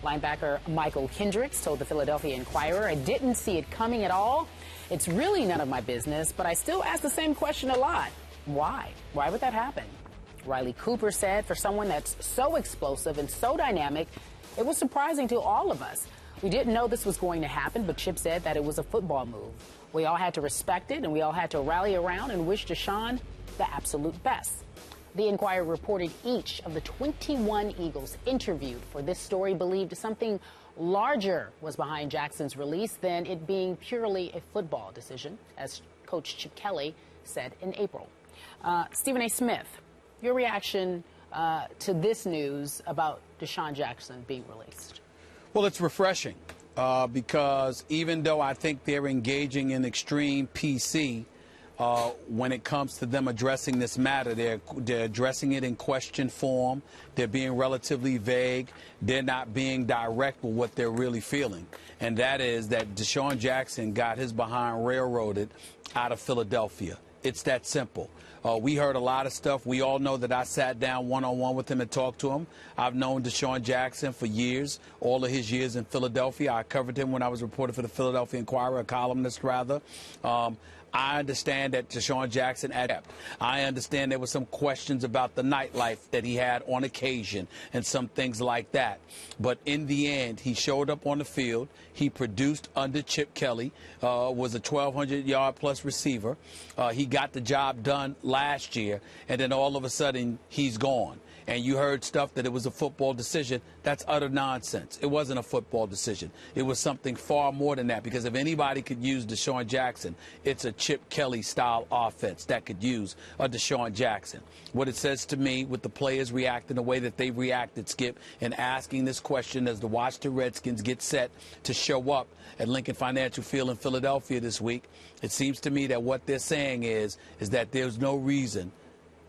Linebacker Michael Kendricks told the Philadelphia Inquirer, "I didn't see it coming at all. It's really none of my business, but I still ask the same question a lot. Why? Why would that happen?" Riley Cooper said, "For someone that's so explosive and so dynamic, it was surprising to all of us. We didn't know this was going to happen, but Chip said that it was a football move. We all had to respect it, and we all had to rally around and wish DeSean the absolute best." The Inquirer reported each of the 21 Eagles interviewed for this story believed something larger was behind Jackson's release than it being purely a football decision, as Coach Chip Kelly said in April. Stephen A. Smith, your reaction to this news about DeSean Jackson being released? Well, it's refreshing because even though I think they're engaging in extreme PC when it comes to them addressing this matter, they're addressing it in question form. They're being relatively vague. They're not being direct with what they're really feeling. And that is that DeSean Jackson got his behind railroaded out of Philadelphia. It's that simple. We heard a lot of stuff. We all know that I sat down one-on-one with him and talked to him. I've known DeSean Jackson for years, all of his years in Philadelphia. I covered him when I was a reporter for the Philadelphia Inquirer, a columnist rather. I understand that DeSean Jackson I understand there were some questions about the nightlife that he had on occasion and some things like that. But in the end, he showed up on the field. He produced under Chip Kelly, was a 1,200-yard-plus receiver. He got the job done last year, and then all of a sudden, he's gone. And you heard stuff that it was a football decision. That's utter nonsense. It wasn't a football decision. It was something far more than that, because if anybody could use DeSean Jackson, it's a Chip Kelly-style offense that could use a DeSean Jackson. What it says to me, with the players reacting the way that they reacted, Skip, and asking this question as the Washington Redskins get set to show up at Lincoln Financial Field in Philadelphia this week, it seems to me that what they're saying is that there's no reason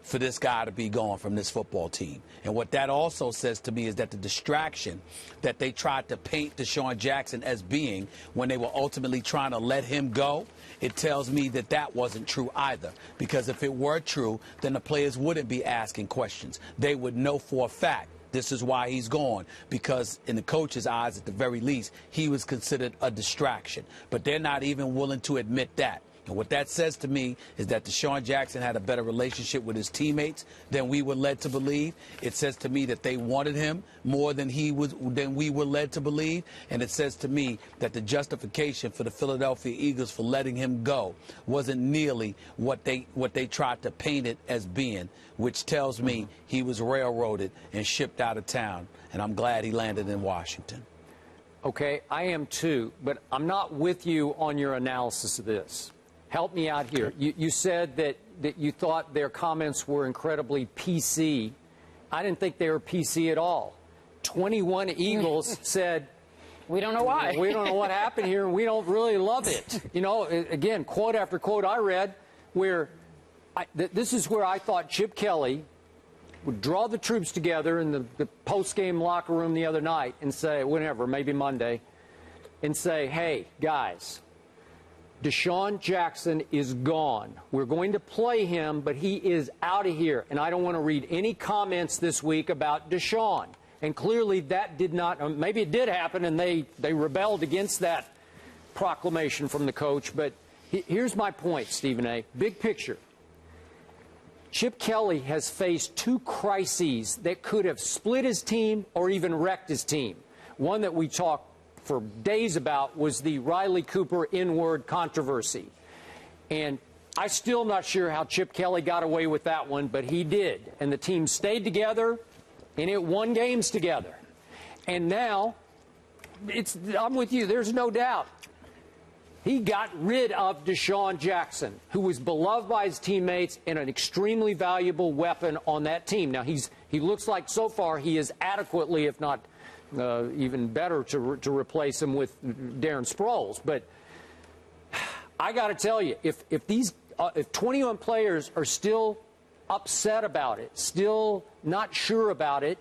for this guy to be gone from this football team. And what that also says to me is that the distraction that they tried to paint DeSean Jackson as being when they were ultimately trying to let him go, it tells me that that wasn't true either. Because if it were true, then the players wouldn't be asking questions. They would know for a fact this is why he's gone, because in the coach's eyes, at the very least, he was considered a distraction. But they're not even willing to admit that. And what that says to me is that DeSean Jackson had a better relationship with his teammates than we were led to believe. It says to me that they wanted him more than we were led to believe. And it says to me that the justification for the Philadelphia Eagles for letting him go wasn't nearly what they tried to paint it as being, which tells me he was railroaded and shipped out of town. And I'm glad he landed in Washington. Okay, I am too, but I'm not with you on your analysis of this. Help me out here. You said that you thought their comments were incredibly PC. I didn't think they were PC at all. 21 Eagles said, "We don't know why. We don't know what happened here, and we don't really love it." You know, again, quote after quote I read where this is where I thought Chip Kelly would draw the troops together in the post-game locker room the other night and say, whenever, maybe Monday, and say, "Hey, guys, DeSean Jackson is gone. We're going to play him, but he is out of here. And I don't want to read any comments this week about DeSean." And clearly that did not, maybe it did happen, and they rebelled against that proclamation from the coach. But here's my point, Stephen A. Big picture. Chip Kelly has faced two crises that could have split his team or even wrecked his team. One that we talked for days about was the Riley Cooper N-word controversy. And I still not sure how Chip Kelly got away with that one, but he did. And the team stayed together, and it won games together. And now, I'm with you, there's no doubt. He got rid of DeSean Jackson, who was beloved by his teammates and an extremely valuable weapon on that team. Now, he looks like so far he is adequately, if not even better, to replace him with Darren Sproles. But I got to tell you, if 21 players are still upset about it, still not sure about it,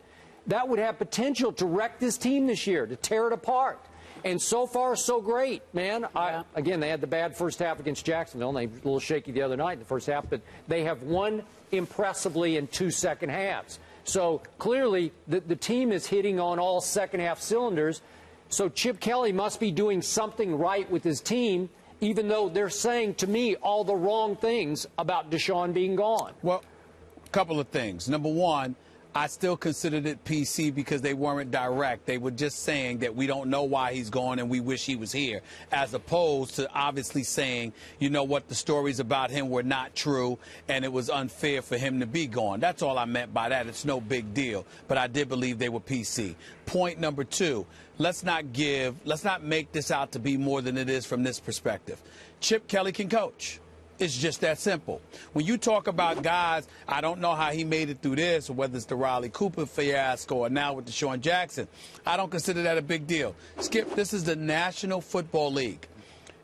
that would have potential to wreck this team this year, to tear it apart. And so far, so great, man. Yeah. Again, they had the bad first half against Jacksonville, and they were a little shaky the other night in the first half, but they have won impressively in 2 second halves. So clearly the team is hitting on all second-half cylinders. So Chip Kelly must be doing something right with his team, even though they're saying to me all the wrong things about DeSean being gone. Well, a couple of things. Number one, I still considered it PC because they weren't direct. They were just saying that we don't know why he's gone and we wish he was here, as opposed to obviously saying, you know what, the stories about him were not true and it was unfair for him to be gone. That's all I meant by that. It's no big deal. But I did believe they were PC. Point number two, let's not make this out to be more than it is from this perspective. Chip Kelly can coach. It's just that simple. When you talk about guys, I don't know how he made it through this, or whether it's the Riley Cooper fiasco or now with DeSean Jackson. I don't consider that a big deal. Skip, this is the National Football League.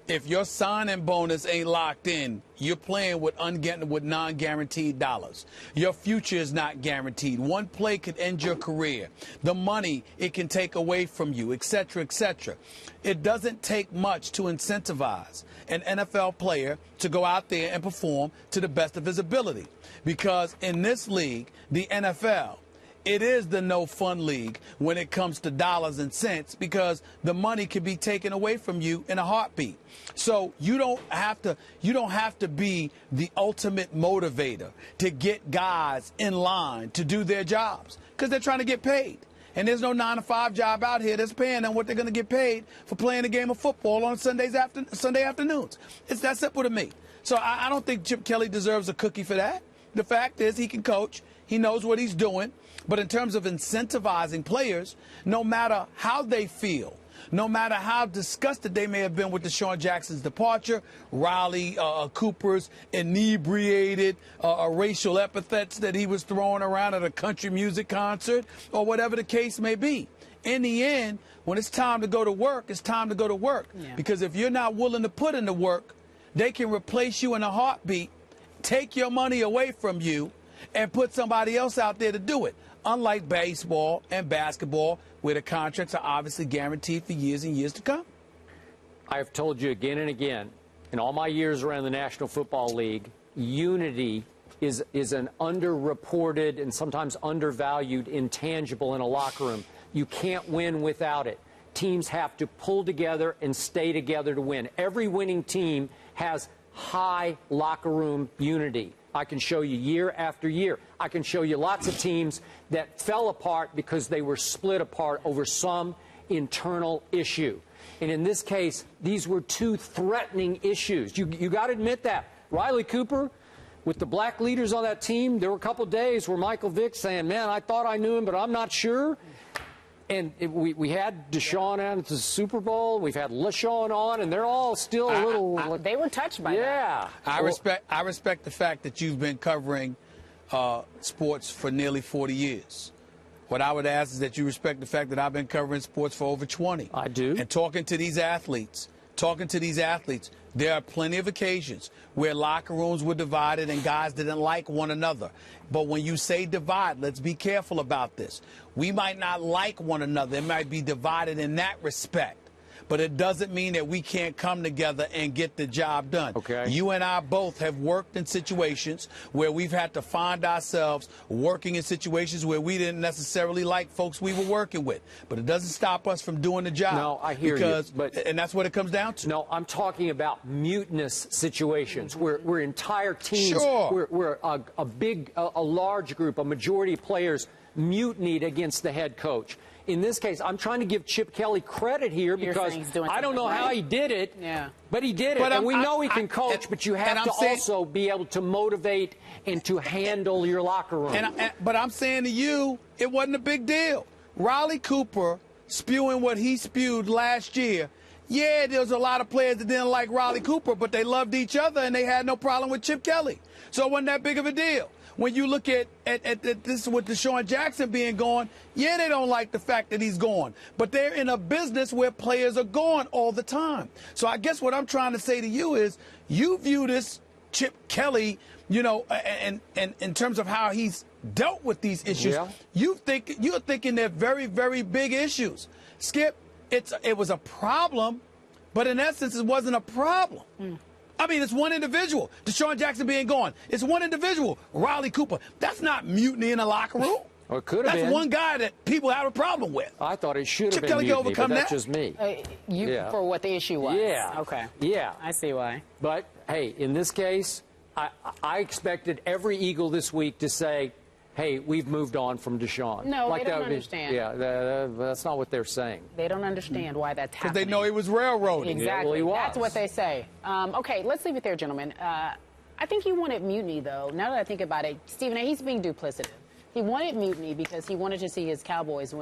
If your signing bonus ain't locked in, you're playing with non-guaranteed dollars. Your future is not guaranteed. One play could end your career. The money it can take away from you, et cetera, et cetera. It doesn't take much to incentivize an NFL player to go out there and perform to the best of his ability. Because in this league, the NFL, it is the no-fun league when it comes to dollars and cents, because the money can be taken away from you in a heartbeat. So you don't have to be the ultimate motivator to get guys in line to do their jobs, because they're trying to get paid. And there's no 9-to-5 job out here that's paying them what they're going to get paid for playing a game of football on Sunday afternoons. It's that simple to me. So I don't think Chip Kelly deserves a cookie for that. The fact is he can coach. He knows what he's doing. But in terms of incentivizing players, no matter how they feel, no matter how disgusted they may have been with DeSean Jackson's departure, Riley Cooper's inebriated racial epithets that he was throwing around at a country music concert, or whatever the case may be. In the end, when it's time to go to work, it's time to go to work. Yeah. Because if you're not willing to put in the work, they can replace you in a heartbeat, take your money away from you, and put somebody else out there to do it. Unlike baseball and basketball, where the contracts are obviously guaranteed for years and years to come. I have told you again and again, in all my years around the National Football League, unity is an underreported and sometimes undervalued intangible in a locker room. You can't win without it. Teams have to pull together and stay together to win. Every winning team has high locker room unity. I can show you year after year. I can show you lots of teams that fell apart because they were split apart over some internal issue. And in this case, these were two threatening issues. You got to admit that. Riley Cooper, with the black leaders on that team, there were a couple days where Michael Vick saying, man, I thought I knew him, but I'm not sure. And we had DeSean on at the Super Bowl. We've had LeSean on, and they're all still a little. They were touched by that. Yeah. I respect the fact that you've been covering sports for nearly 40 years. What I would ask is that you respect the fact that I've been covering sports for over 20. I do. And talking to these athletes, there are plenty of occasions where locker rooms were divided and guys didn't like one another. But when you say divide, let's be careful about this. We might not like one another. It might be divided in that respect. But it doesn't mean that we can't come together and get the job done. Okay. You and I both have worked in situations where we've had to find ourselves working in situations where we didn't necessarily like folks we were working with. But it doesn't stop us from doing the job. No, I hear you. And that's what it comes down to. No, I'm talking about mutinous situations where entire teams, sure, where a large group, a majority of players mutinied against the head coach. In this case, I'm trying to give Chip Kelly credit here because I don't know how he did it, but he did it. And we know he can coach, but you have to also be able to motivate and to handle your locker room. But I'm saying to you, it wasn't a big deal. Riley Cooper spewing what he spewed last year. Yeah, there was a lot of players that didn't like Riley Cooper, but they loved each other and they had no problem with Chip Kelly. So it wasn't that big of a deal. When you look at this with DeSean Jackson being gone, yeah, they don't like the fact that he's gone. But they're in a business where players are gone all the time. So I guess what I'm trying to say to you is you view this Chip Kelly, you know, and in terms of how he's dealt with these issues, you're thinking they're very, very big issues. Skip, it was a problem, but in essence, it wasn't a problem. I mean, it's one individual. DeSean Jackson being gone. It's one individual. Riley Cooper. That's not mutiny in a locker room. Well, it could have That's been. one guy that people have a problem with. I thought it should have Chip been Kelly can mutiny, but overcome that's that? just me. For what the issue was. Yeah. Okay. Yeah. I see why. But, hey, in this case, I expected every Eagle this week to say, hey, we've moved on from DeSean. No, they don't understand. Yeah, that's not what they're saying. They don't understand why that's happening. Because they know he was railroading. Exactly. Yeah, well, he was. That's what they say. Okay, let's leave it there, gentlemen. I think he wanted mutiny, though. Now that I think about it, Stephen A., he's being duplicitous. He wanted mutiny because he wanted to see his Cowboys win